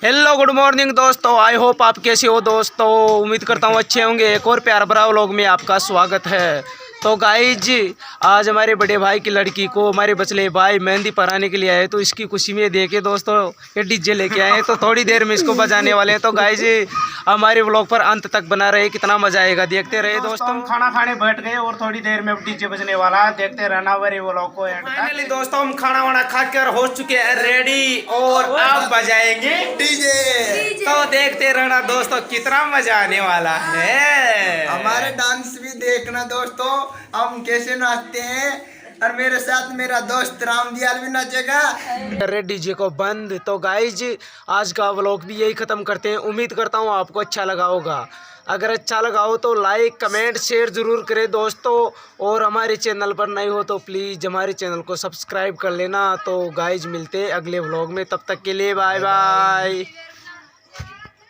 Hello good morning दोस्तों। I hope आप कैसे हो दोस्तों। उम्मीद करता हूँ अच्छे होंगे। एक और प्यार भरा व्लॉग में आपका स्वागत है। तो गाइज आज हमारे बड़े भाई की लड़की को हमारे बचले भाई मेहंदी पहनाने के लिए आए, तो इसकी खुशी में देखे दोस्तों ये डीजे लेके आए, तो थोड़ी देर में इसको बजाने वाले हैं। तो गाइज हमारे व्लॉग पर अंत तक बना रहे, कितना मजा आएगा देखते रहे दोस्तों। हम खाना खाने बैठ गए और थोड़ी देर में डीजे बजने वाला है, देखते रहना हमारे व्लॉग को। फाइनली दोस्तों हम खाना वाना खाकर हो चुके हैं रेडी, और अब बजाएंगे डीजे। तो देखते रहना दोस्तों, कितना मजा आने वाला है। हमारे डांस भी देखना दोस्तों, हम कैसे नाचते हैं। और मेरे साथ मेरा दोस्त राम दियाल भी नाचेगा। रेड डीजे को बंद। तो गाइज आज का व्लॉग भी यही खत्म करते हैं। उम्मीद करता हूँ आपको अच्छा लगा होगा। अगर अच्छा लगा हो तो लाइक कमेंट शेयर ज़रूर करें दोस्तों, और हमारे चैनल पर नए हो तो प्लीज़ हमारे चैनल को सब्सक्राइब कर लेना। तो गाइज मिलते हैं अगले व्लॉग में, तब तक के लिए बाय बाय।